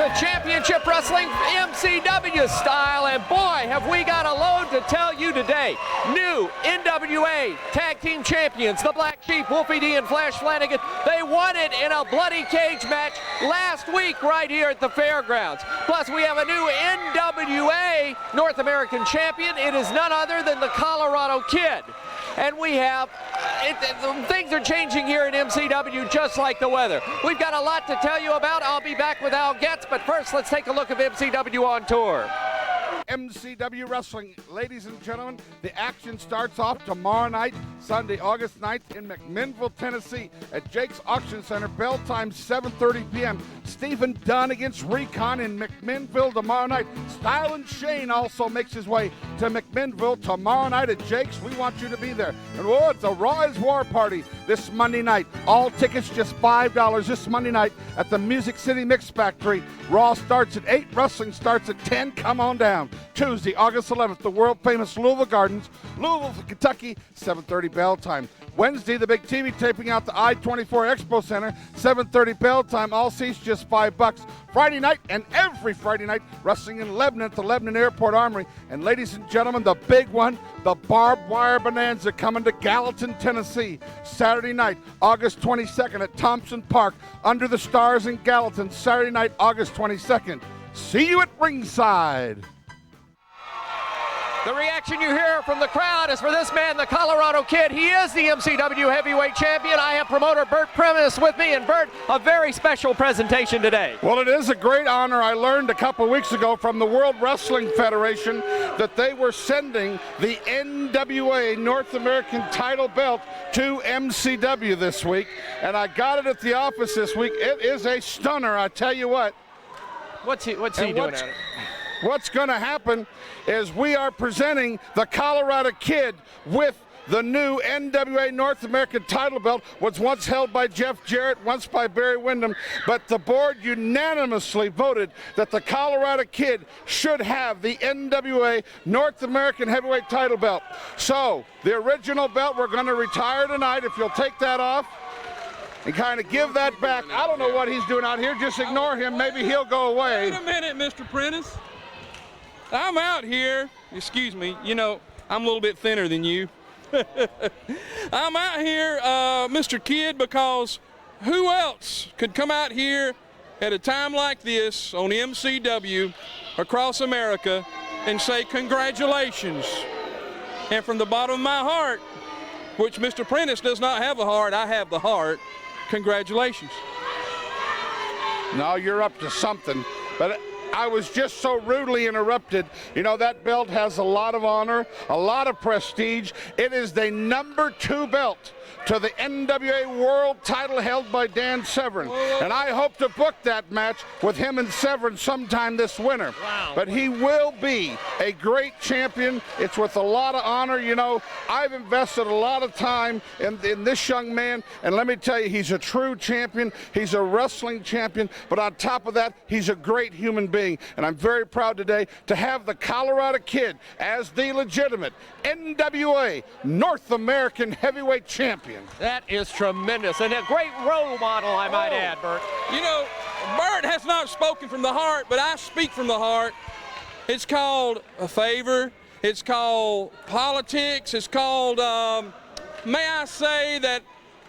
to Championship Wrestling MCW style, and boy, have we got a load to tell you today. New NWA Tag Team Champions, the Blacksheep, Wolfie D and Flanagan. They won it in a bloody cage match last week right here at the fairgrounds. Plus, we have a new NWA North American Champion. It is none other than the Colorado Kid. And we have, things are changing here in MCW just like the weather. We've got a lot to tell you about. I'll be back with Al Getz, but first let's take a look at MCW on tour. MCW Wrestling, ladies and gentlemen, the action starts off tomorrow night, Sunday, August 9th in McMinnville, Tennessee at Jake's Auction Center. Bell time 7:30 p.m. Stephen Dunn against Recon in McMinnville tomorrow night. Styling Shane also makes his way to McMinnville tomorrow night at Jake's. We want you to be there. And whoa, it's a Raw is War party this Monday night. All tickets just $5 this Monday night at the Music City Mix Factory. Raw starts at 8, wrestling starts at 10. Come on down. Tuesday, August 11th, the world-famous Louisville Gardens, Louisville, Kentucky, 7:30 bell time. Wednesday, the big TV taping out the I-24 Expo Center, 7:30 bell time. All seats just $5. Friday night and every Friday night, wrestling in Lebanon at the Lebanon Airport Armory. And ladies and gentlemen, the big one, the Barbed Wire Bonanza coming to Gallatin, Tennessee. Saturday night, August 22nd at Thompson Park, Under the Stars in Gallatin. Saturday night, August 22nd. See you at ringside. The reaction you hear from the crowd is for this man, the Colorado Kid. He is the MCW Heavyweight Champion. I have promoter Bert Prentice with me, and Bert, a very special presentation today. Well, it is a great honor. I learned a couple weeks ago from the World Wrestling Federation that they were sending the NWA North American title belt to MCW this week, and I got it at the office this week. It is a stunner, I tell you what. What's he doing at it? What's going to happen is we are presenting the Colorado Kid with the new NWA North American title belt. Was once held by Jeff Jarrett, once by Barry Windham, but the board unanimously voted that the Colorado Kid should have the NWA North American heavyweight title belt. So the original belt we're going to retire tonight. If you'll take that off and kind of give that back. I don't know what he's doing out here. Just ignore him. Maybe he'll go away. Wait a minute, Mr. Prentice. I'm out here, excuse me, you know, I'm a little bit thinner than you. I'm out here, Mr. Kid, because who else could come out here at a time like this on MCW across America and say congratulations? And from the bottom of my heart, which Mr. Prentice does not have a heart, I have the heart, congratulations. No, you're up to something, but I was just so rudely interrupted. You know, that belt has a lot of honor, a lot of prestige. It is the #2 belt to the NWA World title held by Dan Severn. And I hope to book that match with him and Severn sometime this winter. Wow. But he will be a great champion. It's with a lot of honor. You know, I've invested a lot of time in this young man, and let me tell you, he's a true champion. He's a wrestling champion, but on top of that, he's a great human being. And I'm very proud today to have the Colorado Kid as the legitimate NWA North American heavyweight champion. That is tremendous, and a great role model, I might add, Bert. You know, Bert has not spoken from the heart, but I speak from the heart. It's called a favor. It's called politics. It's called, may I say that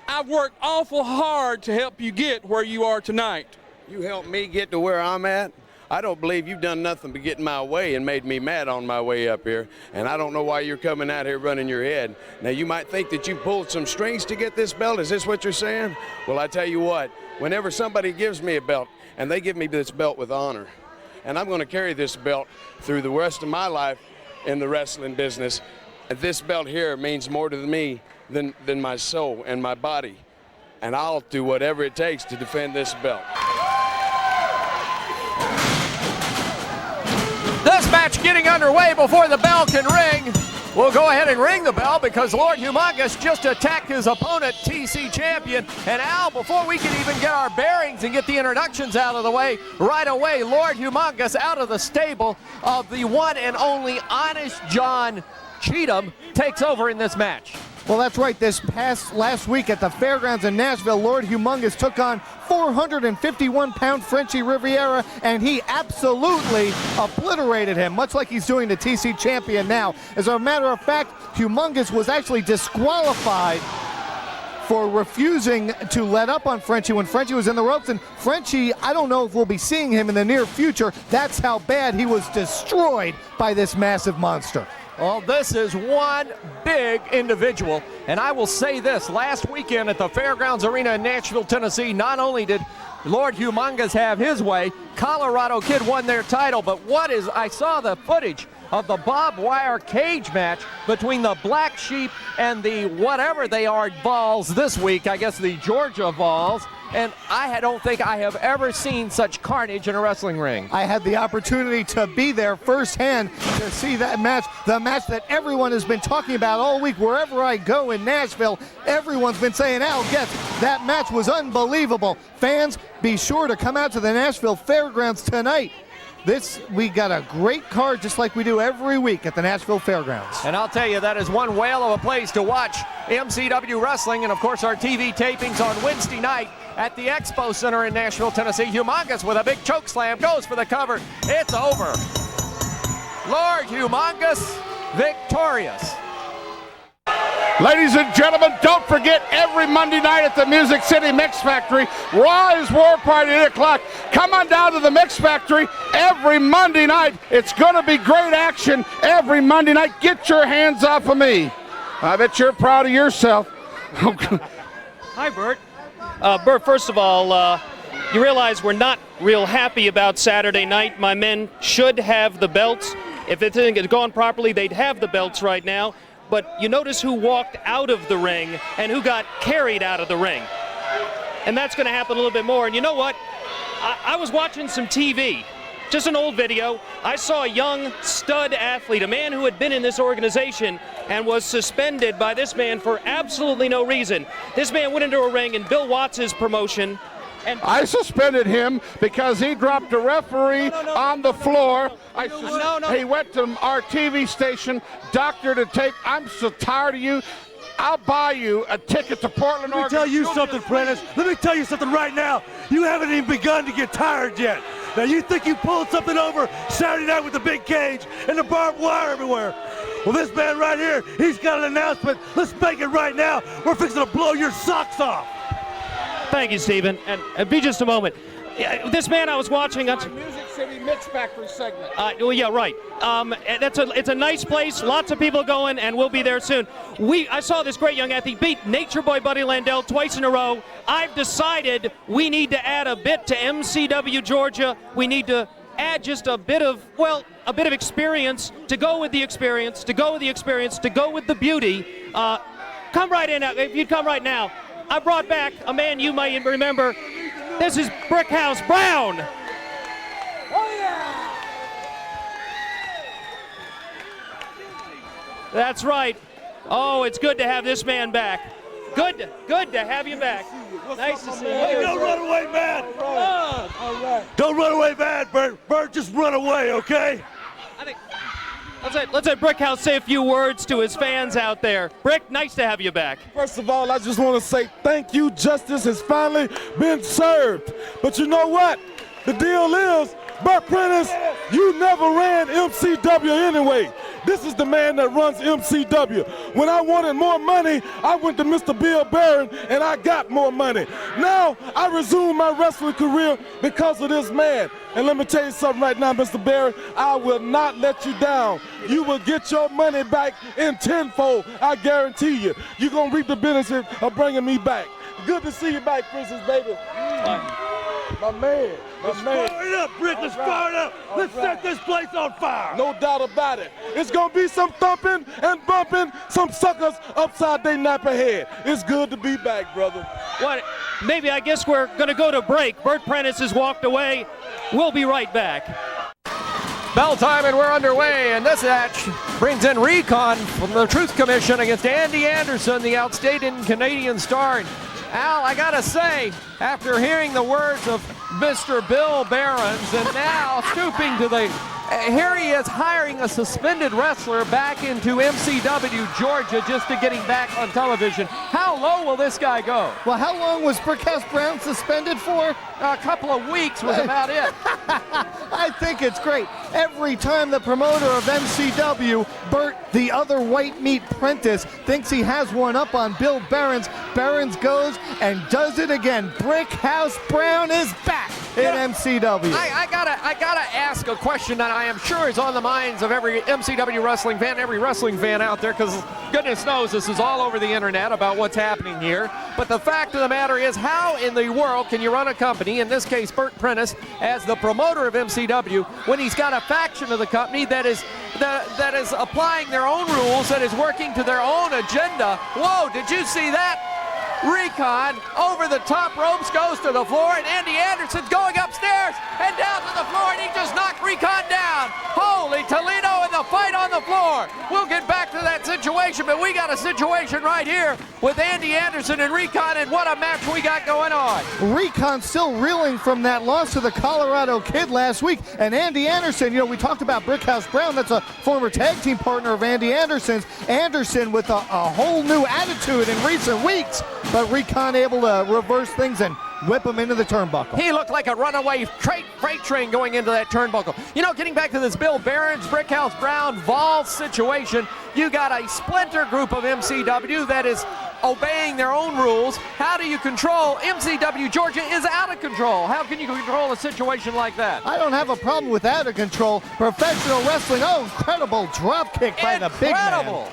I've worked awful hard to help you get where you are tonight. You helped me get to where I'm at. I don't believe you've done nothing but get in my way and made me mad on my way up here. And I don't know why you're coming out here running your head. Now, you might think that you pulled some strings to get this belt. Is this what you're saying? Well, I tell you what, whenever somebody gives me a belt, and they give me this belt with honor, and I'm going to carry this belt through the rest of my life in the wrestling business, and this belt here means more to me than my soul and my body. And I'll do whatever it takes to defend this belt. This match getting underway before the bell can ring. We'll go ahead and ring the bell because Lord Humongous just attacked his opponent, TC Champion. And Al, before we can even get our bearings and get the introductions out of the way, right away, Lord Humongous out of the stable of the one and only Honest John Cheatham takes over in this match. Well, that's right. Last week at the fairgrounds in Nashville, Lord Humongous took on 451-pound Frenchie Riviera, and he absolutely obliterated him, much like he's doing the TC champion now. As a matter of fact, Humongous was actually disqualified for refusing to let up on Frenchie when Frenchie was in the ropes. And Frenchie, I don't know if we'll be seeing him in the near future. That's how bad he was destroyed by this massive monster. Well, this is one big individual, and I will say this, last weekend at the Fairgrounds Arena in Nashville, Tennessee, not only did Lord Humongous have his way, Colorado Kid won their title, but I saw the footage of the barbed wire cage match between the Blacksheep and the whatever they are Vols this week, I guess the Georgia Vols, and I don't think I have ever seen such carnage in a wrestling ring. I had the opportunity to be there firsthand to see that match, the match that everyone has been talking about all week. Wherever I go in Nashville, everyone's been saying, Al Getz, that match was unbelievable. Fans, be sure to come out to the Nashville Fairgrounds tonight. We got a great card just like we do every week at the Nashville Fairgrounds. And I'll tell you, that is one whale of a place to watch MCW Wrestling, and of course our TV tapings on Wednesday night at the Expo Center in Nashville, Tennessee. Humongous with a big choke slam, goes for the cover. It's over. Lord Humongous victorious. Ladies and gentlemen, don't forget every Monday night at the Music City Mix Factory, Raw is War Party at 8 o'clock. Come on down to the Mix Factory every Monday night. It's going to be great action every Monday night. Get your hands off of me. I bet you're proud of yourself. Hi, Bert. Bert, first of all, you realize we're not real happy about Saturday night. My men should have the belts. If everything had gone properly, they'd have the belts right now. But you notice who walked out of the ring and who got carried out of the ring. And that's going to happen a little bit more. And you know what? I was watching some TV, just an old video. I saw a young stud athlete, a man who had been in this organization and was suspended by this man for absolutely no reason. This man went into a ring in Bill Watts' promotion. And I suspended him because he dropped a referee on the floor. He went to our TV station, doctor to tape. I'm so tired of you. I'll buy you a ticket to Portland, Oregon. Let me tell you something, Prentice. Let me tell you something right now. You haven't even begun to get tired yet. Now, you think you pulled something over Saturday night with the big cage and the barbed wire everywhere. Well, this man right here, he's got an announcement. Let's make it right now. We're fixing to blow your socks off. Thank you, Stephen. And be just a moment. This man I was watching. Music City Mix Factory segment. Well, yeah, right. It's a nice place. Lots of people going, and we'll be there soon. I saw this great young athlete beat Nature Boy Buddy Landell twice in a row. I've decided we need to add a bit to MCW Georgia. We need to add just a bit of experience to go with the experience, to go with the experience, to go with the beauty. Come right in. If you'd come right now. I brought back a man you might remember. This is Brickhouse Brown. Oh, yeah! That's right. Oh, it's good to have this man back. Good to have you back. Nice to see you. Hey, don't run away mad. All right. Don't run away mad, Bert. Bert, just run away, okay? Let's let Brickhouse say a few words to his fans out there. Brick, nice to have you back. First of all, I just want to say thank you. Justice has finally been served. But you know what? The deal is, Bert Prentice, you never ran MCW anyway. This is the man that runs MCW. When I wanted more money, I went to Mr. Bill Behrens and I got more money. Now, I resume my wrestling career because of this man. And let me tell you something right now, Mr. Behrens, I will not let you down. You will get your money back in tenfold, I guarantee you. You're going to reap the benefit of bringing me back. Good to see you back, Princess, baby. My man. Fire it up, Brick. Let's fire it up. Let's set this place on fire. No doubt about it. It's going to be some thumping and bumping, some suckers upside their napper head. It's good to be back, brother. What? Maybe I guess we're going to go to break. Bert Prentice has walked away. We'll be right back. Bell time and we're underway, and this match brings in Recon from the Truth Commission against Andy Anderson, the outstanding Canadian star. And Al, I gotta say, after hearing the words of Mr. Bill Behrens and now stooping to the Here he is hiring a suspended wrestler back into MCW Georgia just to get him back on television. How low will this guy go? Well, how long was Brickhouse Brown suspended for? A couple of weeks was about it. I think it's great. Every time the promoter of MCW, Bert, the other white meat Prentice, thinks he has one up on Bill Behrens, Behrens goes and does it again. Brickhouse Brown is back in MCW. I gotta ask a question that I am sure is on the minds of every MCW wrestling fan, every wrestling fan out there, because goodness knows this is all over the internet about what's happening here. But the fact of the matter is, how in the world can you run a company, in this case Bert Prentice, as the promoter of MCW, when he's got a faction of the company that is applying their own rules, that is working to their own agenda? Whoa, did you see that? Recon over the top ropes, goes to the floor, and Andy Anderson's going upstairs and down to the floor, and he just knocked Recon down. Holy Toledo, and the fight on the floor. We'll get back to that situation, but we got a situation right here with Andy Anderson and Recon, and what a match we got going on. Recon still reeling from that loss to the Colorado Kid last week, and Andy Anderson, you know, we talked about Brickhouse Brown, that's a former tag team partner of Andy Anderson's. Anderson with a whole new attitude in recent weeks, but Recon able to reverse things and whip him into the turnbuckle. He looked like a runaway freight train going into that turnbuckle. You know, getting back to this Bill Behrens, Brickhouse Brown, Vol situation, you got a splinter group of MCW that is obeying their own rules. How do you control? MCW Georgia is out of control. How can you control a situation like that? I don't have a problem with out of control. Professional wrestling, incredible drop kick by the big man.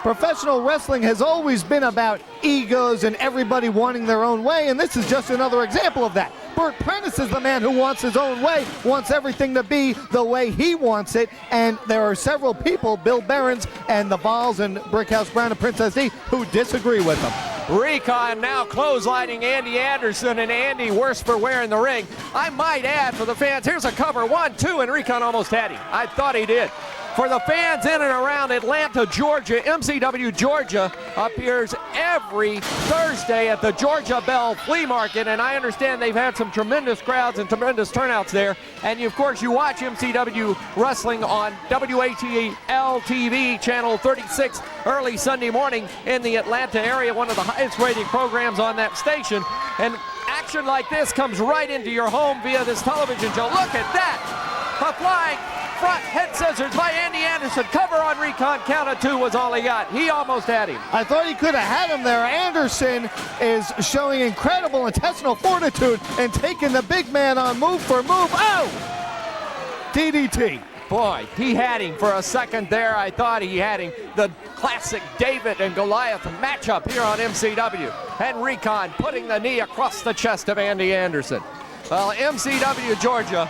Professional wrestling has always been about egos and everybody wanting their own way, and this is just another example of that. Bert Prentice is the man who wants his own way, wants everything to be the way he wants it, and there are several people, Bill Behrens and the Vols and Brickhouse Brown and Princess D, who disagree with him. Recon now clotheslining Andy Anderson, and Andy worse for wear in the ring. I might add for the fans, here's a cover, 1, 2, and Recon almost had him. I thought he did. For the fans in and around Atlanta, Georgia, MCW Georgia appears every Thursday at the Georgia Bell Flea Market, and I understand they've had some tremendous crowds and tremendous turnouts there. And of course, you watch MCW Wrestling on WATL TV, channel 36, early Sunday morning in the Atlanta area, one of the highest rated programs on that station. And action like this comes right into your home via this television show. Look at that! A flying front head scissors by Andy Anderson. Cover on Recon, count of 2 was all he got. He almost had him. I thought he could have had him there. Anderson is showing incredible intestinal fortitude and taking the big man on move for move. Oh! DDT. Boy, he had him for a second there. I thought he had him. The classic David and Goliath matchup here on MCW. And Recon putting the knee across the chest of Andy Anderson. Well, MCW Georgia,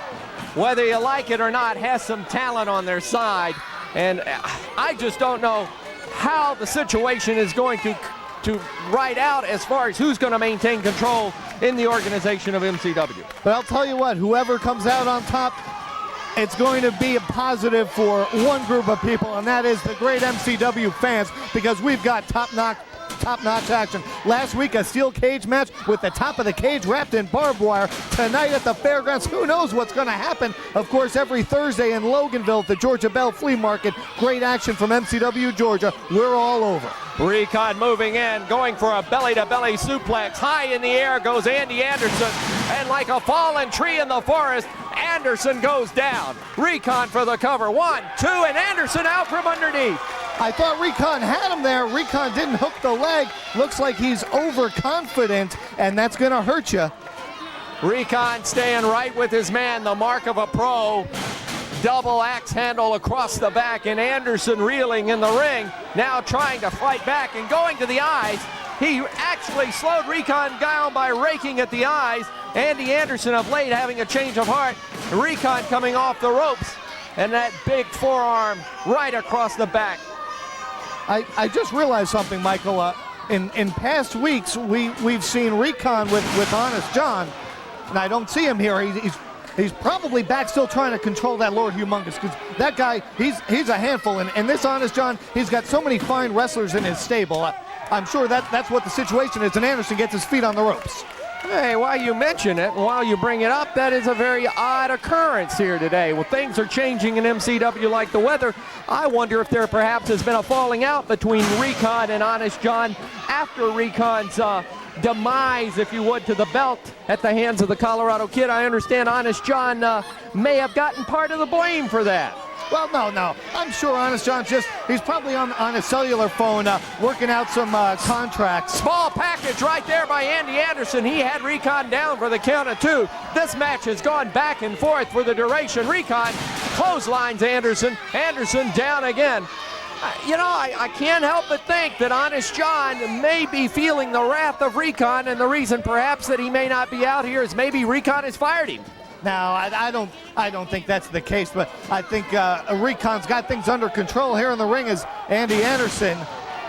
whether you like it or not, has some talent on their side, and I just don't know how the situation is going to ride out as far as who's going to maintain control in the organization of MCW. But I'll tell you what, whoever comes out on top, it's going to be a positive for one group of people, and that is the great MCW fans, because we've got top-notch action. Last week, a steel cage match with the top of the cage wrapped in barbed wire. Tonight at the fairgrounds, who knows what's going to happen? Of course, every Thursday in Loganville at the Georgia Bell Flea Market. Great action from MCW Georgia. We're all over. Recon moving in, going for a belly-to-belly suplex. High in the air goes Andy Anderson, and like a fallen tree in the forest, Anderson goes down. Recon for the cover. 1, 2, and Anderson out from underneath. I thought Recon had him there. Recon didn't hook the leg. Looks like he's overconfident, and that's going to hurt you. Recon staying right with his man, the mark of a pro. Double axe handle across the back, and Anderson reeling in the ring, now trying to fight back and going to the eyes. He actually slowed Recon down by raking at the eyes. Andy Anderson of late having a change of heart. Recon coming off the ropes, and that big forearm right across the back. I just realized something, Michael. In past weeks, we've seen Recon with Honest John, and I don't see him here. He's probably back still trying to control that Lord Humongous, because that guy, he's a handful. And this Honest John, he's got so many fine wrestlers in his stable. I'm sure that's what the situation is, and Anderson gets his feet on the ropes. Hey, while you mention it, while you bring it up, that is a very odd occurrence here today. Well, things are changing in MCW like the weather. I wonder if there perhaps has been a falling out between Recon and Honest John after Recon's demise, if you would, to the belt at the hands of the Colorado Kid. I understand Honest John may have gotten part of the blame for that. Well, no. I'm sure Honest John he's probably on his cellular phone working out some contracts. Small package right there by Andy Anderson. He had Recon down for the count of 2. This match has gone back and forth for the duration. Recon clotheslines Anderson. Anderson down again. You know, I can't help but think that Honest John may be feeling the wrath of Recon, and the reason perhaps that he may not be out here is maybe Recon has fired him. Now, I don't think that's the case, but I think Recon's got things under control here in the ring as Andy Anderson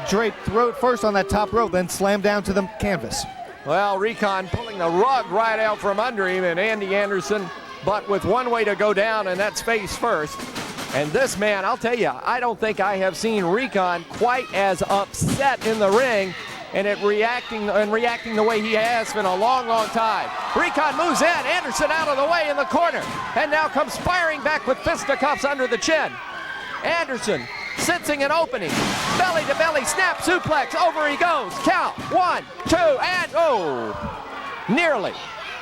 draped throat first on that top rope, then slammed down to the canvas. Well, Recon pulling the rug right out from under him, and Andy Anderson, but with one way to go down, and that's face first. And this man, I'll tell you, I don't think I have seen Recon quite as upset in the ring and reacting the way he has in a long, long time. Recon moves in, Anderson out of the way in the corner, and now comes firing back with fisticuffs under the chin. Anderson sensing an opening, belly to belly snap suplex, over he goes. Count, 1, 2, and nearly.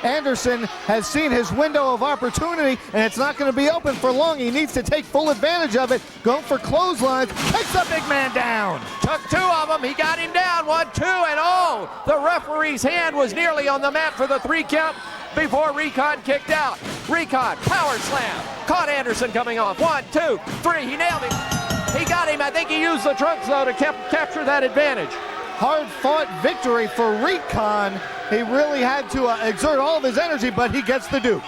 Anderson has seen his window of opportunity, and it's not going to be open for long. He needs to take full advantage of it. Going for clotheslines, takes the big man down. Took 2 of them, he got him down, 1, 2, and the referee's hand was nearly on the mat for the 3 count before Recon kicked out. Recon, power slam, caught Anderson coming off, 1, 2, 3, he nailed him. He got him, I think he used the trunks though to capture that advantage. Hard-fought victory for Recon. He really had to exert all of his energy, but he gets the Duke.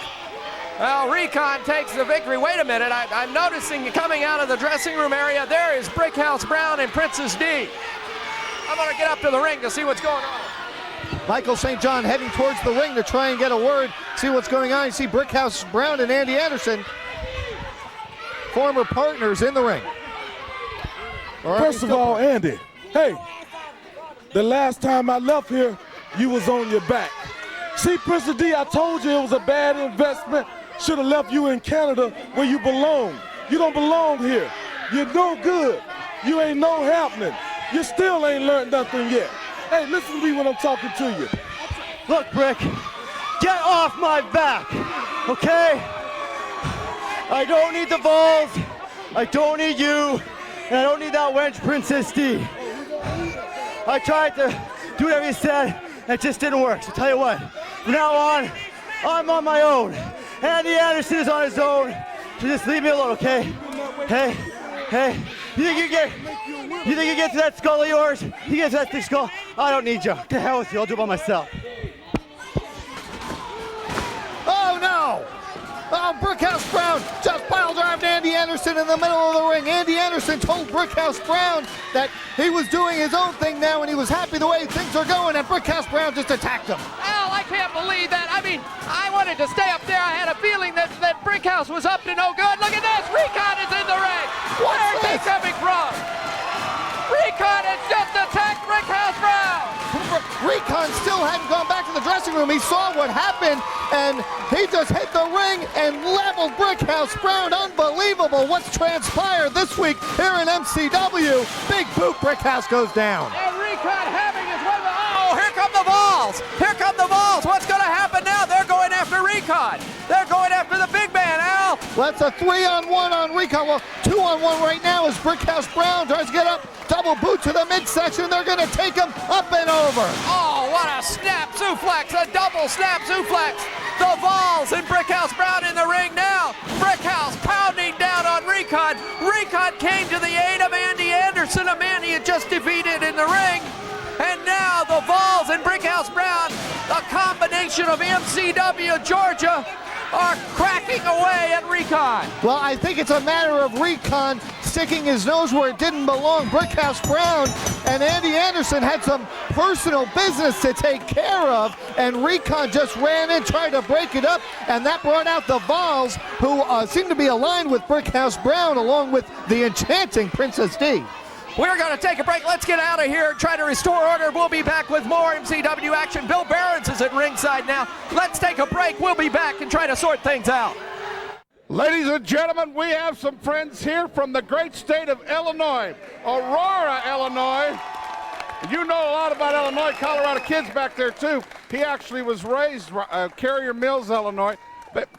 Well, Recon takes the victory. Wait a minute, I'm noticing coming out of the dressing room area, there is Brickhouse Brown and Princess D. I'm gonna get up to the ring to see what's going on. Michael St. John heading towards the ring to try and get a word, see what's going on. You see Brickhouse Brown and Andy Anderson, former partners in the ring. First of all, Andy, hey, the last time I left here, you was on your back. See, Princess D, I told you it was a bad investment. Should have left you in Canada where you belong. You don't belong here. You're no good. You ain't no happening. You still ain't learned nothing yet. Hey, listen to me when I'm talking to you. Look, Brick, get off my back, okay? I don't need the balls. I don't need you. And I don't need that wench, Princess D. I tried to do whatever you said, and it just didn't work. So tell you what, from now on, I'm on my own. Andy Anderson is on his own. So just leave me alone, okay? Hey, you think you get to that skull of yours? You get to that thick skull? I don't need you. To hell with you, I'll do it by myself. Oh no! Oh, Brickhouse Brown just pile drived Andy Anderson in the middle of the ring. Andy Anderson told Brickhouse Brown that he was doing his own thing now and he was happy the way things are going, and Brickhouse Brown just attacked him. Al, I can't believe that. I mean, I wanted to stay up there. I had a feeling that Brickhouse was up to no good. Look at this. Recon is in the ring. Where's he coming from? Recon has just attacked Brickhouse Brown. Recon still hadn't gone back to the dressing room. He saw what happened, and he just hit the ring and leveled Brickhouse Brown. Unbelievable what's transpired this week here in MCW. Big boot, Brickhouse goes down. And Recon having his way. Oh, here come the balls. Here come the balls. What's going to happen now? They're going after Recon. They're going after the big man, Al. Well, that's a 3-on-1 on Recon. Well, 2-on-1 right now as Brickhouse Brown tries to get up. Double boot to the midsection. They're going to take him up and over. Oh, what a snap suplex. A double snap suplex. The balls and Brickhouse Brown in the ring now. Brickhouse pounding down on Recon. Recon came to the aid of Andy Anderson, a man he had just defeated in the ring. And now the Vols and Brickhouse Brown, a combination of MCW Georgia, are cracking away at Recon. Well, I think it's a matter of Recon sticking his nose where it didn't belong. Brickhouse Brown and Andy Anderson had some personal business to take care of, and Recon just ran in, tried to break it up, and that brought out the Vols, who seem to be aligned with Brickhouse Brown along with the enchanting Princess D. We're going to take a break. Let's get out of here and try to restore order. We'll be back with more MCW action. Bill Behrens is at ringside now. Let's take a break. We'll be back and try to sort things out. Ladies and gentlemen, we have some friends here from the great state of Illinois, Aurora, Illinois. You know a lot about Illinois. Colorado Kid's back there too. He actually was raised Carrier Mills, Illinois. But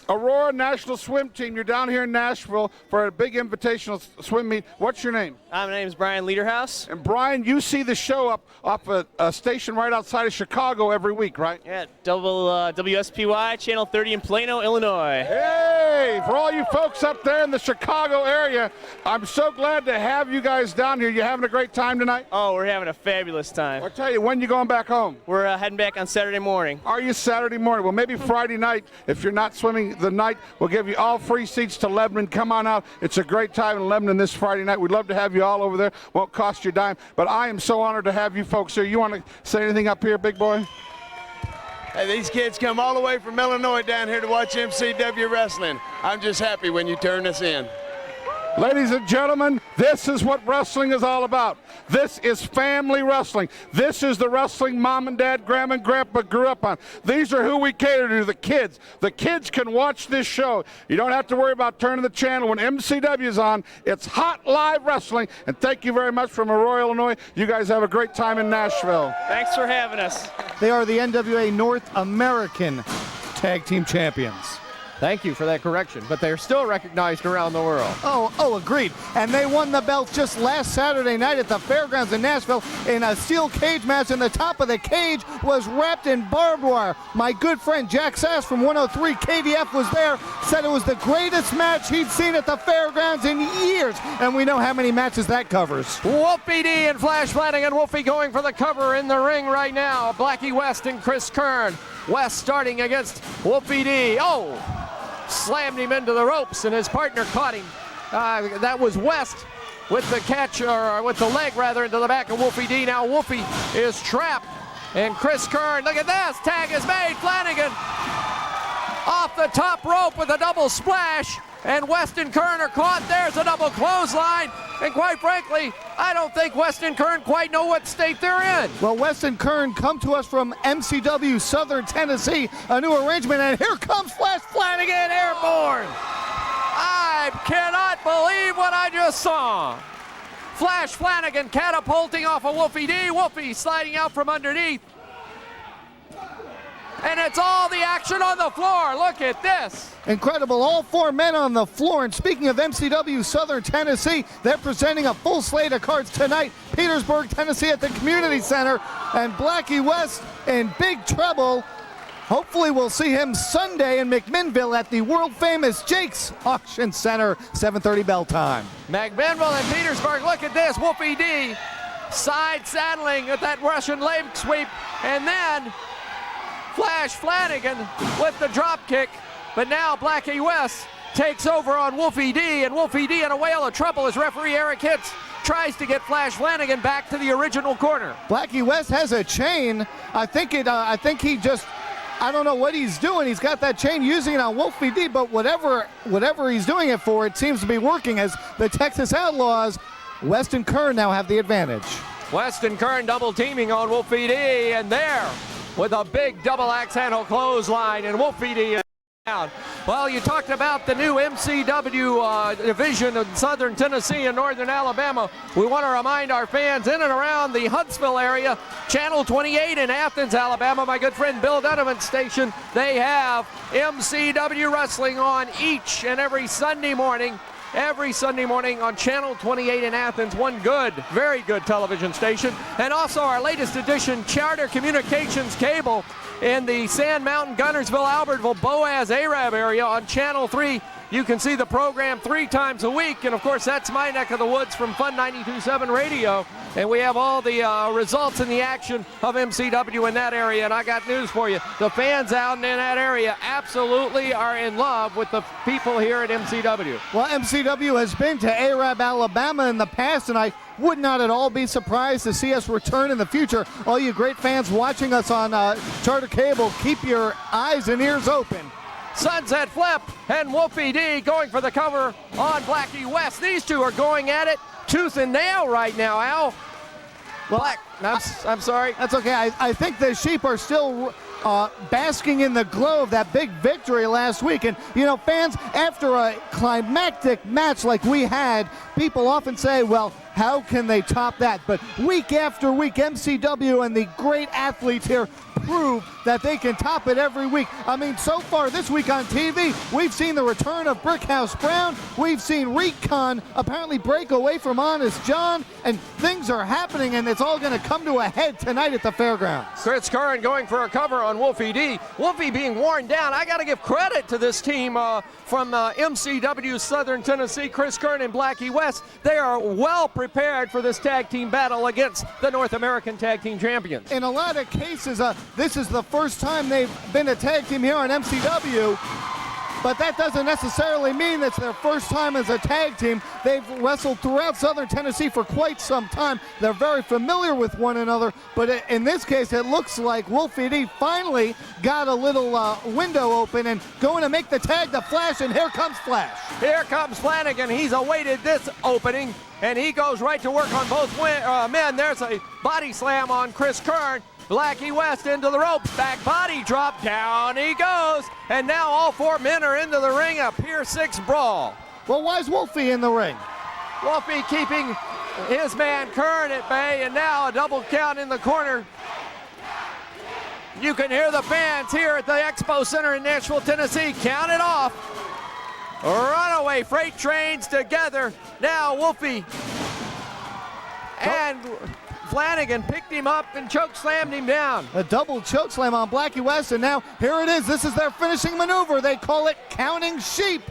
Aurora National Swim Team, you're down here in Nashville for a big invitational swim meet. What's your name? My name is Brian Lederhouse. And Brian, you see the show up off a station right outside of Chicago every week, right? Yeah, WSPY, Channel 30 in Plano, Illinois. Hey, for all you folks up there in the Chicago area, I'm so glad to have you guys down here. You having a great time tonight? Oh, we're having a fabulous time. I'll tell you, when you going back home? We're heading back on Saturday morning. Are you Saturday morning? Well, maybe Friday night, if you're not swimming the night, we'll give you all free seats to Lebanon. Come on out. It's a great time in Lebanon this Friday night. We'd love to have you all over there. Won't cost you a dime. But I am so honored to have you folks here. You want to say anything up here, big boy? Hey, these kids come all the way from Illinois down here to watch MCW wrestling. I'm just happy when you turn us in. Ladies and gentlemen, this is what wrestling is all about. This is family wrestling. This is the wrestling mom and dad, grandma and grandpa grew up on. These are who we cater to, the kids. The kids can watch this show. You don't have to worry about turning the channel. When MCW is on, it's hot live wrestling. And thank you very much from Aurora, Illinois. You guys have a great time in Nashville. Thanks for having us. They are the NWA North American Tag Team Champions. Thank you for that correction, but they're still recognized around the world. Oh, agreed. And they won the belt just last Saturday night at the Fairgrounds in Nashville in a steel cage match, and the top of the cage was wrapped in barbed wire. My good friend Jack Sass from 103 KDF was there, said it was the greatest match he'd seen at the Fairgrounds in years, and we know how many matches that covers. Wolfie D and Flash Flanagan. Wolfie going for the cover in the ring right now. Blackie West and Chris Kearn. West starting against Wolfie D. Oh! Slammed him into the ropes, and his partner caught him. That was West with the catch, or with the leg rather, into the back of Wolfie D. Now Wolfie is trapped, and Chris Kearn, look at this, tag is made. Flanagan off the top rope with a double splash, and West and Kearn are caught. There's a double clothesline, and quite frankly, I don't think West and Kearn quite know what state they're in. Well, West and Kearn come to us from MCW Southern Tennessee, a new arrangement, and here comes Flash Flanagan airborne. I cannot believe what I just saw. Flash Flanagan catapulting off of Wolfie D. Wolfie sliding out from underneath. And it's all the action on the floor. Look at this. Incredible, all four men on the floor. And speaking of MCW Southern Tennessee, they're presenting a full slate of cards tonight. Petersburg, Tennessee at the Community Center, and Blackie West in big trouble. Hopefully we'll see him Sunday in McMinnville at the world famous Jake's Auction Center, 7:30 bell time. McMinnville and Petersburg, look at this. Wolfie D side saddling with that Russian leg sweep, and then Flash Flanagan with the drop kick, but now Blackie West takes over on Wolfie D, and Wolfie D in a whale of trouble as referee Eric Hitz tries to get Flash Flanagan back to the original corner. Blackie West has a chain. I think he just, I don't know what he's doing. He's got that chain, using it on Wolfie D, but whatever he's doing it for, it seems to be working, as the Texas Outlaws, West and Kearn, now have the advantage. West and Kearn double teaming on Wolfie D, and there with a big double axe handle clothesline, and Wolfie D is down. Well, you talked about the new MCW division in Southern Tennessee and Northern Alabama. We want to remind our fans in and around the Huntsville area, Channel 28 in Athens, Alabama, my good friend Bill Donovan's station, they have MCW wrestling on each and every Sunday morning. Every Sunday morning on Channel 28 in Athens, one good, very good television station. And also our latest edition, Charter Communications Cable in the Sand Mountain, Gunnersville, Albertville, Boaz, Arab area on Channel 3. You can see the program 3 times a week. And of course, that's my neck of the woods from Fun 92.7 Radio. And we have all the results and the action of MCW in that area. And I got news for you. The fans out in that area absolutely are in love with the people here at MCW. Well, MCW has been to Arab, Alabama in the past, and I would not at all be surprised to see us return in the future. All you great fans watching us on Charter Cable, keep your eyes and ears open. Sunset Flip and Wolfie D going for the cover on Blackie West. These two are going at it tooth and nail right now, Al. Well, I'm sorry. That's okay. I think the Sheep are still basking in the glow of that big victory last week. And, you know, fans, after a climactic match like we had, people often say, well, how can they top that? But week after week, MCW and the great athletes here prove that they can top it every week. I mean, so far this week on TV, we've seen the return of Brickhouse Brown. We've seen Recon apparently break away from Honest John, and things are happening, and it's all going to come to a head tonight at the fairgrounds. Chris Kearn going for a cover on Wolfie D. Wolfie being worn down. I got to give credit to this team from MCW Southern Tennessee, Chris Kearn and Blackie West. They are well prepared for this tag team battle against the North American Tag Team Champions. In a lot of cases, this is the first time they've been a tag team here on MCW, but that doesn't necessarily mean it's their first time as a tag team. They've wrestled throughout Southern Tennessee for quite some time. They're very familiar with one another, but in this case, it looks like Wolfie D finally got a little window open and going to make the tag to Flash, and here comes Flash. Here comes Flanagan. He's awaited this opening, and he goes right to work on both men. There's a body slam on Chris Kearn. Blackie West into the ropes, back body drop, down he goes, and now all four men are into the ring, a Pier 6 brawl. Well, why is Wolfie in the ring? Wolfie keeping his man Kearn at bay, and now a double count in the corner. You can hear the fans here at the Expo Center in Nashville, Tennessee. Count it off. Runaway freight trains together. Now Wolfie and Flanagan picked him up and choke slammed him down. A double choke slam on Blackie West, and now here it is. This is their finishing maneuver. They call it counting sheep.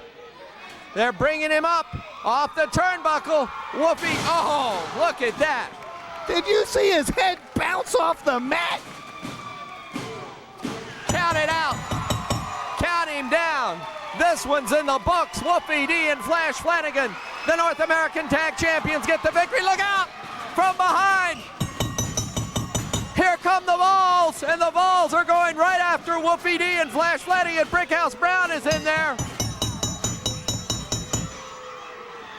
They're bringing him up off the turnbuckle. Wolfie, oh, look at that. Did you see his head bounce off the mat? Count it out. Count him down. This one's in the books. Wolfie D and Flash Flanagan, the North American Tag Champions, get the victory. Look out from behind. Here come the Vols, and the Vols are going right after Wolfie D and Flash Flanagan. Brickhouse Brown is in there.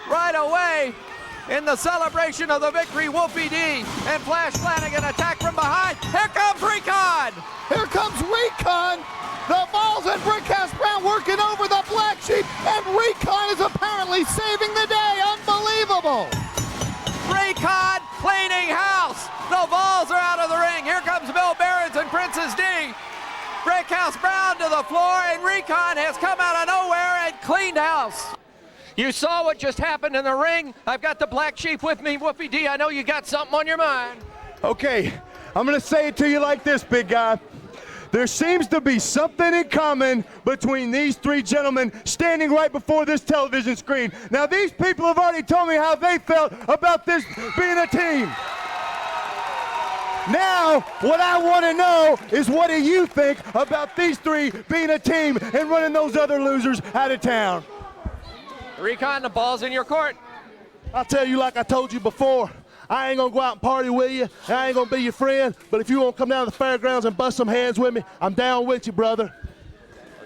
Right away, in the celebration of the victory, Wolfie D and Flash Flanagan attack from behind. Here comes Recon. Here comes Recon. The Vols and Brickhouse Brown working over the Blacksheep, and Recon is apparently saving the day. Unbelievable. Recon cleaning house. The Vols are out of the ring. Here comes Bill Behrens and Prentice D. Brickhouse Brown to the floor, and Recon has come out of nowhere and cleaned house. You saw what just happened in the ring. I've got the Black Sheep with me. Wolfie D, I know you got something on your mind. Okay, I'm gonna say it to you like this, big guy. There seems to be something in common between these three gentlemen standing right before this television screen. Now, these people have already told me how they felt about this being a team. Now, what I want to know is, what do you think about these three being a team and running those other losers out of town? Recon, the ball's in your court. I'll tell you like I told you before. I ain't gonna go out and party with you, and I ain't gonna be your friend, but if you wanna come down to the fairgrounds and bust some hands with me, I'm down with you, brother.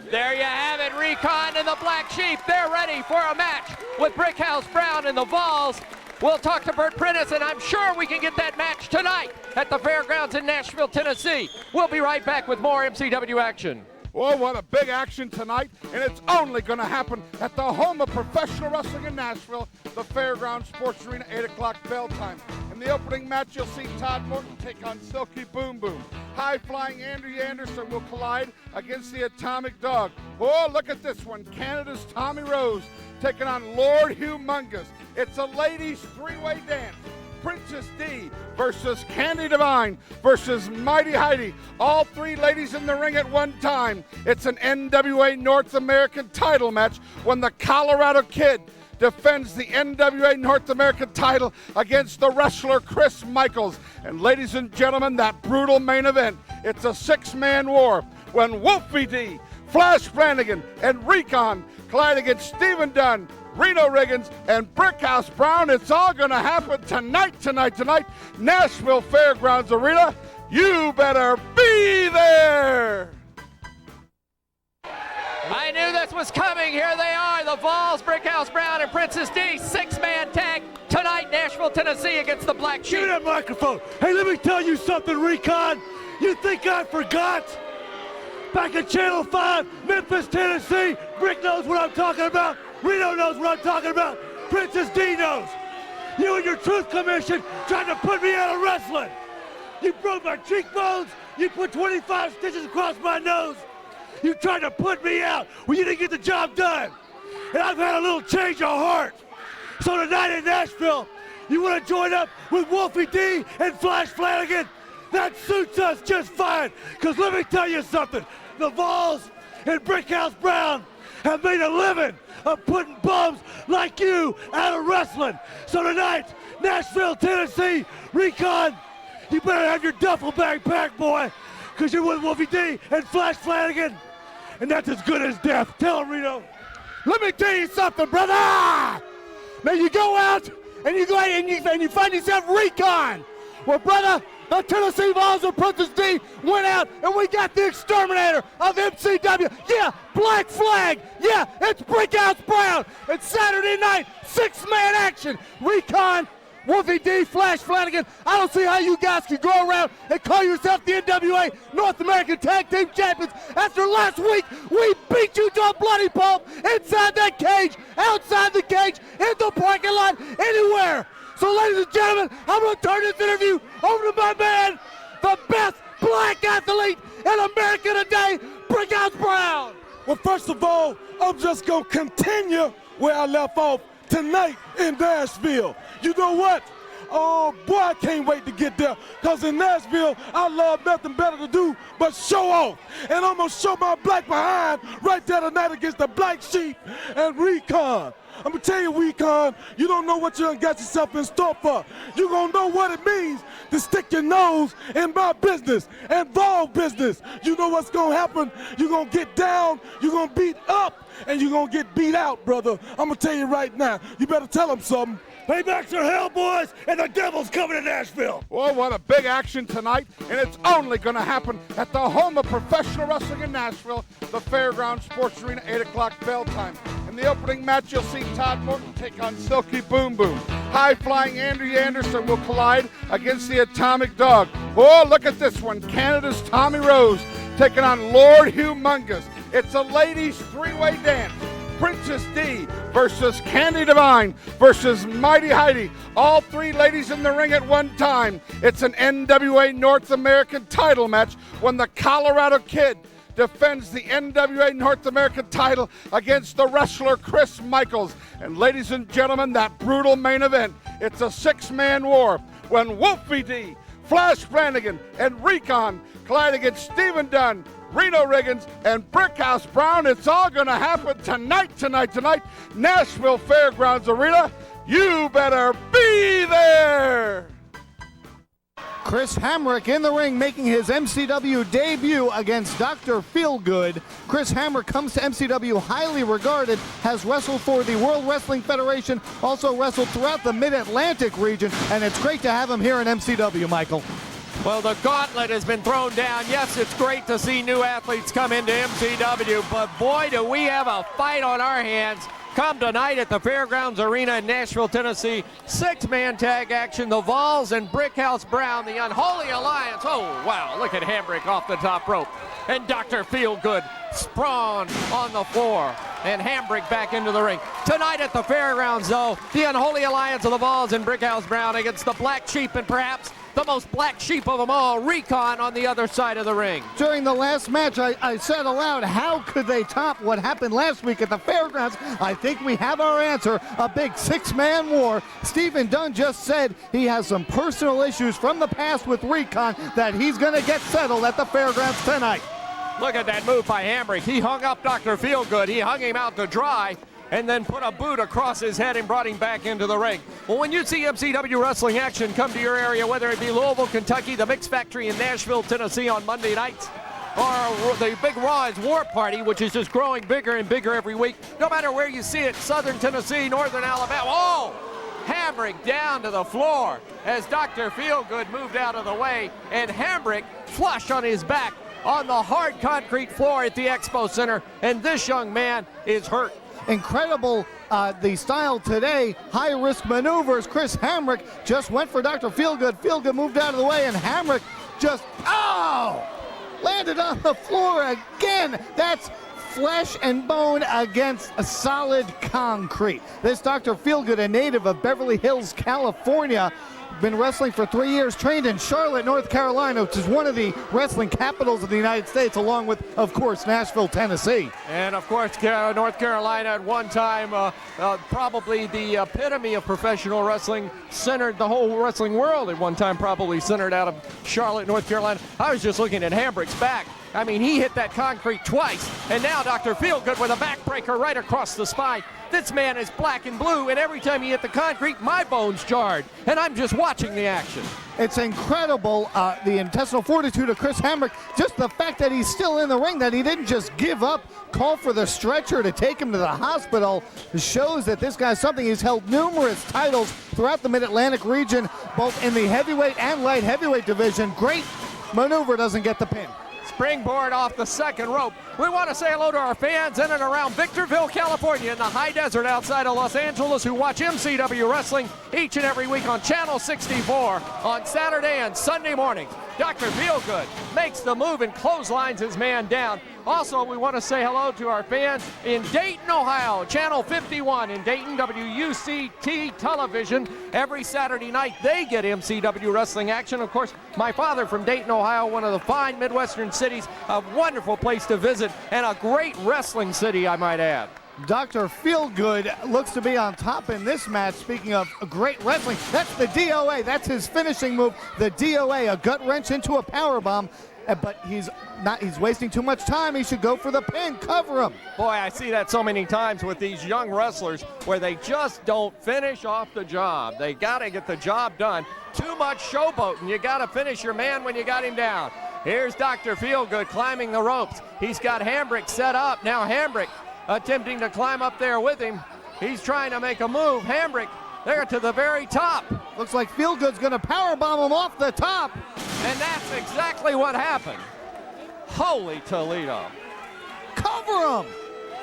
There you have it, Recon and the Black Sheep. They're ready for a match with Brickhouse Brown and the Vols. We'll talk to Bert Prentice, and I'm sure we can get that match tonight at the fairgrounds in Nashville, Tennessee. We'll be right back with more MCW action. Oh, what a big action tonight, and it's only going to happen at the home of professional wrestling in Nashville, the Fairgrounds Sports Arena, 8 o'clock bell time. In the opening match, you'll see Todd Morton take on Silky Boom Boom. High-flying Andrew Anderson will collide against the Atomic Dog. Oh, look at this one. Canada's Tommy Rose taking on Lord Humongous. It's a ladies' three-way dance. Princess D versus Candi Divine versus Mighty Heidi. All three ladies in the ring at one time. It's an NWA North American title match when the Colorado Kid defends the NWA North American title against the wrestler Chris Michaels. And ladies and gentlemen, that brutal main event, it's a six-man war when Wolfie D, Flash Flanagan, and Recon collide against Stephen Dunn, Reno Riggins, and Brickhouse Brown. It's all going to happen tonight. Nashville Fairgrounds Arena. You better be there. I knew this was coming. Here they are, the Vols, Brickhouse Brown, and Princess D. Six-man tag tonight, Nashville, Tennessee against the Black Sheep. Give me that microphone. Hey, let me tell you something, Recon. You think I forgot? Back at Channel 5, Memphis, Tennessee, Brick knows what I'm talking about. Reno knows what I'm talking about. Princess D knows. You and your Truth Commission tried to put me out of wrestling. You broke my cheekbones. You put 25 stitches across my nose. You tried to put me out when you didn't get the job done. And I've had a little change of heart. So tonight in Nashville, you want to join up with Wolfie D and Flanagan? That suits us just fine. Because let me tell you something. The Vols and Brickhouse Brown have made a living of putting bums like you out of wrestling. So tonight, Nashville, Tennessee, Recon, you better have your duffel bag packed, boy, because you're with Wolfie D and Flanagan, and that's as good as death. Tell him, Reno. Let me tell you something, brother. Now you go out and you go and you find yourself Recon. Well, brother, the Tennessee Vols and Prentice D went out and we got the exterminator of MCW. Yeah, Black Flag. Yeah, it's Brickhouse Brown. It's Saturday night, 6-man action. Recon, Wolfie D, Flanagan. I don't see how you guys can go around and call yourself the NWA North American Tag Team Champions after last week we beat you to a bloody pulp inside that cage, outside the cage, in the parking lot, anywhere. So ladies and gentlemen, I'm going to turn this interview over to my man, the best black athlete in America today, Brickhouse Brown. Well, first of all, I'm just going to continue where I left off tonight in Nashville. You know what? Oh, boy, I can't wait to get there. Because in Nashville, I love nothing better to do but show off. And I'm going to show my black behind right there tonight against the Black Sheep and Recon. I'm going to tell you, Recon, you don't know what you done got yourself in store for. You're going to know what it means to stick your nose in my business and Vol business. You know what's going to happen. You're going to get down, you're going to beat up, and you're going to get beat out, brother. I'm going to tell you right now. You better tell them something. Paybacks are hell, boys, and the devil's coming to Nashville. Oh, what a big action tonight, and it's only going to happen at the home of professional wrestling in Nashville, the Fairgrounds Sports Arena, 8 o'clock bell time. In the opening match, you'll see Todd Morton take on Silky Boom Boom. High-flying Andrew Anderson will collide against the Atomic Dog. Oh, look at this one. Canada's Tommy Rose taking on Lord Humongous. It's a ladies' three-way dance. Princess D versus Candi Divine versus Mighty Heidi. All three ladies in the ring at one time. It's an NWA North American title match when the Colorado Kid defends the NWA North American title against the wrestler Chris Michaels. And ladies and gentlemen, that brutal main event, it's a 6-man war when Wolfie D, Flanagan, and Recon collide against Stephen Dunn, Reno Riggins, and Brickhouse Brown. It's all going to happen tonight. Nashville Fairgrounds Arena. You better be there. Chris Hamrick in the ring making his MCW debut against Dr. Feelgood. Chris Hamrick comes to MCW highly regarded, has wrestled for the World Wrestling Federation, also wrestled throughout the Mid-Atlantic region, and it's great to have him here in MCW, Michael. Well, the gauntlet has been thrown down. Yes, it's great to see new athletes come into MCW, but boy, do we have a fight on our hands. Come tonight at the Fairgrounds Arena in Nashville, Tennessee. 6-man tag action, the Vols and Brickhouse Brown, the Unholy Alliance. Oh, wow, look at Hamrick off the top rope. And Dr. Feelgood sprawn on the floor. And Hamrick back into the ring. Tonight at the Fairgrounds, though, the Unholy Alliance of the Vols and Brickhouse Brown against the Black Sheep and perhaps the most black sheep of them all, Recon, on the other side of the ring. During the last match, I said aloud, how could they top what happened last week at the Fairgrounds? I think we have our answer, a big 6-man war. Stephen Dunn just said he has some personal issues from the past with Recon that he's going to get settled at the Fairgrounds tonight. Look at that move by Hamrick. He hung up Dr. Feelgood. He hung him out to dry and then put a boot across his head and brought him back into the ring. Well, when you see MCW wrestling action come to your area, whether it be Louisville, Kentucky, the Mix Factory in Nashville, Tennessee on Monday nights, or the Big Raw's War Party, which is just growing bigger and bigger every week, no matter where you see it, Southern Tennessee, Northern Alabama, oh! Hamrick down to the floor as Dr. Feelgood moved out of the way, and Hamrick flush on his back on the hard concrete floor at the Expo Center, and this young man is hurt. Incredible, the style today, high-risk maneuvers. Chris Hamrick just went for Dr. Feelgood. Feelgood moved out of the way, and Hamrick just, landed on the floor again. That's flesh and bone against a solid concrete. This Dr. Feelgood, a native of Beverly Hills, California, been wrestling for 3 years, trained in Charlotte, North Carolina, which is one of the wrestling capitals of the United States, along with, of course, Nashville, Tennessee. And, of course, North Carolina at one time, probably the epitome of professional wrestling, centered the whole wrestling world at one time, probably centered out of Charlotte, North Carolina. I was just looking at Hamrick's back. I mean, he hit that concrete twice, and now Dr. Feelgood with a backbreaker right across the spine. This man is black and blue, and every time he hit the concrete, my bones jarred, and I'm just watching the action. It's incredible, the intestinal fortitude of Chris Hamrick, just the fact that he's still in the ring, that he didn't just give up, call for the stretcher to take him to the hospital, shows that this guy's something. He's held numerous titles throughout the Mid-Atlantic region, both in the heavyweight and light heavyweight division. Great maneuver, doesn't get the pin. Springboard off the second rope. We want to say hello to our fans in and around Victorville, California, in the high desert outside of Los Angeles, who watch MCW Wrestling each and every week on Channel 64 on Saturday and Sunday morning. Dr. Feelgood makes the move and clotheslines his man down. Also, we want to say hello to our fans in Dayton, Ohio, Channel 51 in Dayton, WUCT television. Every Saturday night, they get MCW wrestling action. Of course, my father from Dayton, Ohio, one of the fine Midwestern cities, a wonderful place to visit, and a great wrestling city, I might add. Dr. Feelgood looks to be on top in this match. Speaking of great wrestling, that's the DOA. That's his finishing move, the DOA, a gut wrench into a powerbomb. But he's wasting too much time. He should go for the pin, cover him. Boy, I see that so many times with these young wrestlers where they just don't finish off the job. They got to get the job done. Too much showboating. You got to finish your man when you got him down. Here's Dr. Feelgood climbing the ropes. He's got Hamrick set up. Now Hamrick attempting to climb up there with him. He's trying to make a move. Hamrick there to the very top. Looks like Feelgood's going to powerbomb him off the top. And that's exactly what happened. Holy Toledo. Cover him.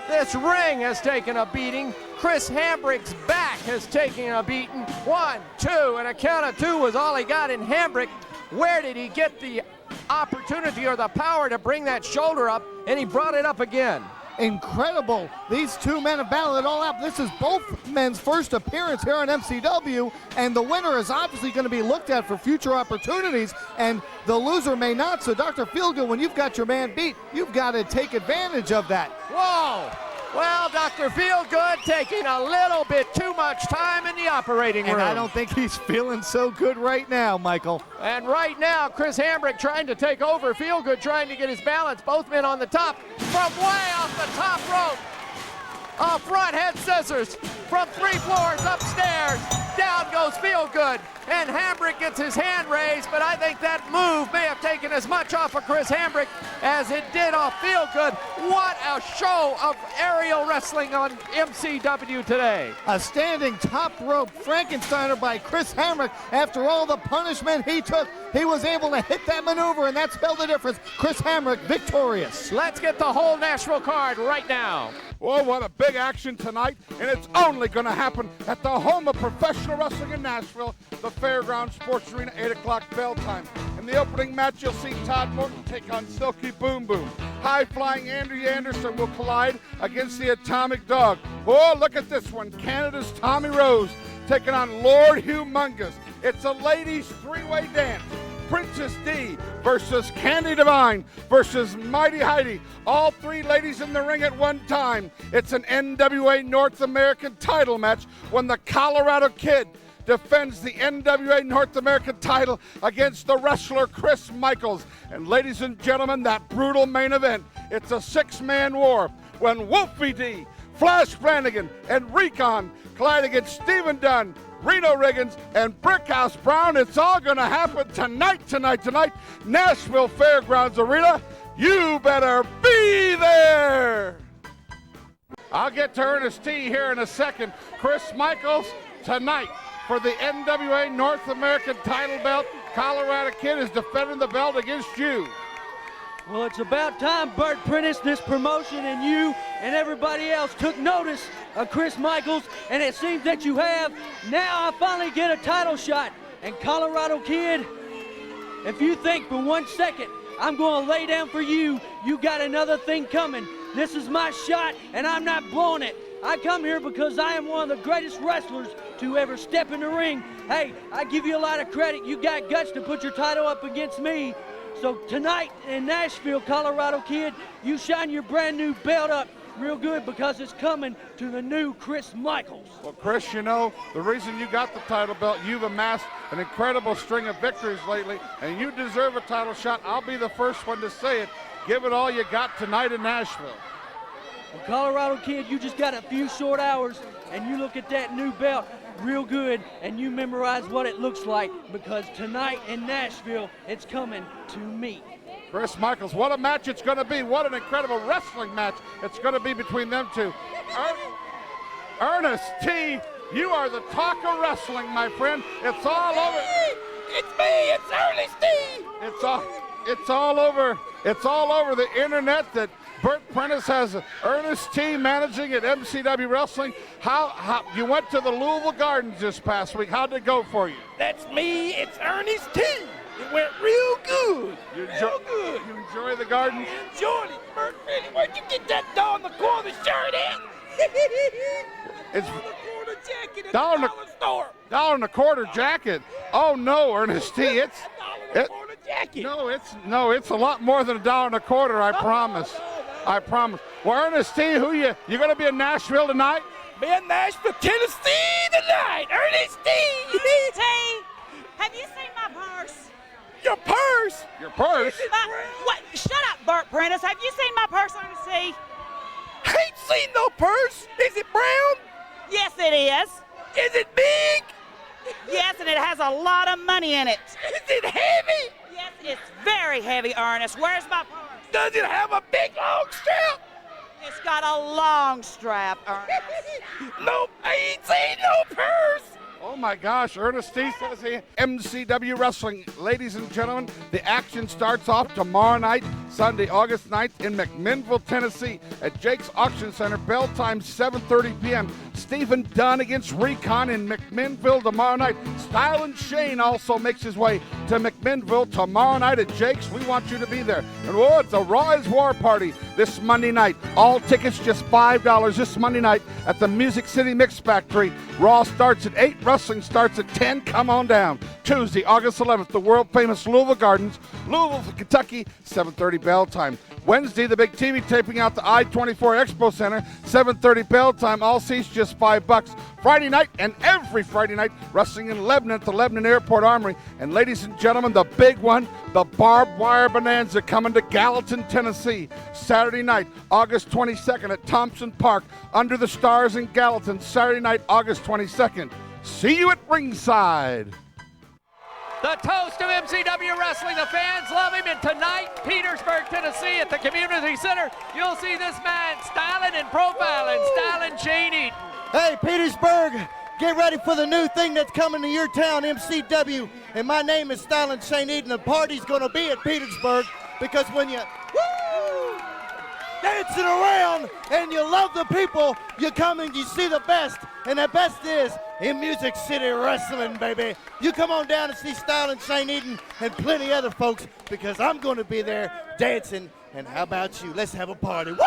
This ring has taken a beating. Chris Hamrick's back has taken a beating. 1, 2, and a count of 2 was all he got in Hamrick. Where did he get the opportunity or the power to bring that shoulder up? And he brought it up again. Incredible. These two men have battled it all out. This is both men's first appearance here on MCW, and the winner is obviously going to be looked at for future opportunities, and the loser may not. So Dr. Feelgood, when you've got your man beat, you've got to take advantage of that. Whoa! Well, Dr. Feelgood taking a little bit too much time in the operating room. And I don't think he's feeling so good right now, Michael. And right now, Chris Hamrick trying to take over. Feelgood trying to get his balance. Both men on the top from way off the top rope. A front head scissors from 3 floors upstairs. Down goes Feelgood. And Hamrick gets his hand raised, but I think that move may have taken as much off of Chris Hamrick as it did off Feelgood. What a show of aerial wrestling on MCW today. A standing top rope Frankensteiner by Chris Hamrick. After all the punishment he took, he was able to hit that maneuver, and that spelled the difference. Chris Hamrick victorious. Let's get the whole Nashville card right now. Oh, what a big action tonight, and it's only going to happen at the home of professional wrestling in Nashville, the Fairgrounds Sports Arena, 8 o'clock bell time. In the opening match, you'll see Todd Morton take on Silky Boom Boom. High-flying Andrew Anderson will collide against the Atomic Dog. Oh, look at this one. Canada's Tommy Rose taking on Lord Humongous. It's a ladies' three-way dance. Princess D versus Candi Divine versus Mighty Heidi. All 3 ladies in the ring at one time. It's an NWA North American title match when the Colorado Kid defends the NWA North American title against the wrestler Chris Michaels. And ladies and gentlemen, that brutal main event, it's a 6-man war when Wolfie D, Flash Flanagan, and Recon collide against Stephen Dunn, Reno Riggins, and Brickhouse Brown. It's all going to happen tonight. Nashville Fairgrounds Arena. You better be there. I'll get to Ernest T here in a second. Chris Michaels tonight for the NWA North American title belt. Colorado Kid is defending the belt against you. Well, it's about time, Bert Prentice, this promotion and you and everybody else took notice of Chris Michaels, and it seems that you have. Now I finally get a title shot. And Colorado Kid, if you think for 1 second I'm going to lay down for you, you got another thing coming. This is my shot, and I'm not blowing it. I come here because I am one of the greatest wrestlers to ever step in the ring. Hey, I give you a lot of credit. You got guts to put your title up against me. So tonight in Nashville, Colorado Kid, you shine your brand new belt up real good because it's coming to the new Chris Michaels. Well, Chris, you know, the reason you got the title belt, you've amassed an incredible string of victories lately, and you deserve a title shot. I'll be the first one to say it. Give it all you got tonight in Nashville. Well, Colorado Kid, you just got a few short hours, and you look at that new belt real good, and you memorize what it looks like, because tonight in Nashville, it's coming to me. Chris Michaels, what a match it's going to be. What an incredible wrestling match it's going to be between them two. Ernest T., you are the talk of wrestling, my friend. It's all over. It's me. It's Ernest T. It's all over the internet that Bert Prentice has Ernest T. managing at MCW Wrestling. How you went to the Louisville Gardens this past week. How'd it go for you? That's me. It's Ernest T. It went real good. You enjoy the Gardens? I enjoyed it, Bert. Really, where'd you get that down the corner shirt at? It's down the corner jacket at down the dollar store. Down the quarter jacket. Oh no, Ernest T. It's corner jacket. No, it's a lot more than $1.25. I promise. I promise. Well, Ernest T., you gonna be in Nashville tonight? Be in Nashville, Tennessee tonight. Ernest T. Ernest T. Have you seen my purse? Your purse? Your purse? What? Shut up, Bert Prentice. Have you seen my purse, Ernest T? I ain't seen no purse. Is it brown? Yes, it is. Is it big? Yes, and it has a lot of money in it. Is it heavy? Yes, it's very heavy, Ernest. Where's my purse? Does it have a big long strap? It's got a long strap, Ernest. Nope, I ain't seen no purse. Oh my gosh, Ernest T. says here, MCW Wrestling. Ladies and gentlemen, the action starts off tomorrow night, Sunday, August 9th in McMinnville, Tennessee at Jake's Auction Center. Bell time 7:30 p.m. Stephen Dunn against Recon in McMinnville tomorrow night. Styling Shane also makes his way to McMinnville tomorrow night at Jake's. We want you to be there. And whoa, it's a Raw's War Party this Monday night. All tickets just $5 this Monday night at the Music City Mix Factory. Raw starts at 8, wrestling starts at 10. Come on down. Tuesday, August 11th, the world-famous Louisville Gardens, Louisville, Kentucky, 7:30 bell time. Wednesday, the big TV taping out the I-24 Expo Center, 7:30 bell time. All seats just $5. Friday night and every Friday night, wrestling in Lebanon at the Lebanon Airport Armory. And ladies and gentlemen, the big one, the Barbed Wire Bonanza coming to Gallatin, Tennessee. Saturday night, August 22nd at Thompson Park, Under the Stars in Gallatin. Saturday night, August 22nd. See you at ringside. The toast of MCW Wrestling. The fans love him. And tonight, Petersburg, Tennessee at the Community Center, you'll see this man styling and profiling, styling Shan Eden. Hey, Petersburg, get ready for the new thing that's coming to your town, MCW. And my name is Styling Shan Eden. The party's going to be at Petersburg because when you dancing around and you love the people, you come and you see the best. And the best is in Music City Wrestling, baby. You come on down and see Styling Shan Eden and plenty other folks because I'm going to be there dancing. And how about you? Let's have a party. Woo!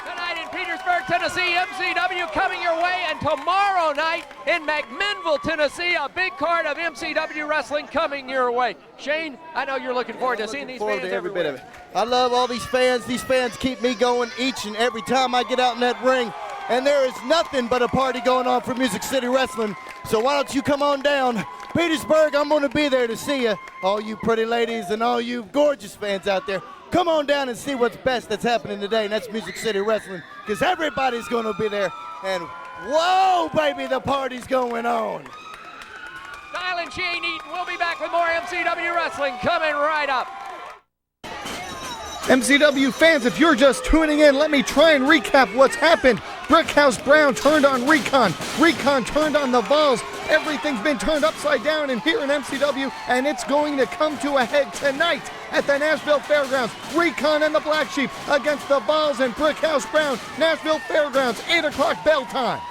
Tonight in Petersburg, Tennessee, MCW coming your way, and tomorrow night in McMinnville, Tennessee, a big card of MCW Wrestling coming your way. Shane, I know you're looking forward to seeing these fans every bit everywhere. of it. I love all these fans. These fans keep me going each and every time I get out in that ring. And there is nothing but a party going on for Music City Wrestling. So why don't you come on down? Petersburg, I'm going to be there to see you. All you pretty ladies and all you gorgeous fans out there. Come on down and see what's best that's happening today, and that's Music City Wrestling, because everybody's going to be there. And whoa, baby, the party's going on. Styling Shan Eden. We'll be back with more MCW Wrestling coming right up. MCW fans, if you're just tuning in, let me try and recap what's happened Brickhouse Brown turned on Recon. Recon turned on the Vols. Everything's been turned upside down in here in MCW, and it's going to come to a head tonight at the Nashville Fairgrounds. Recon and the Blacksheep against the Vols and Brickhouse Brown. Nashville Fairgrounds, 8 o'clock bell time.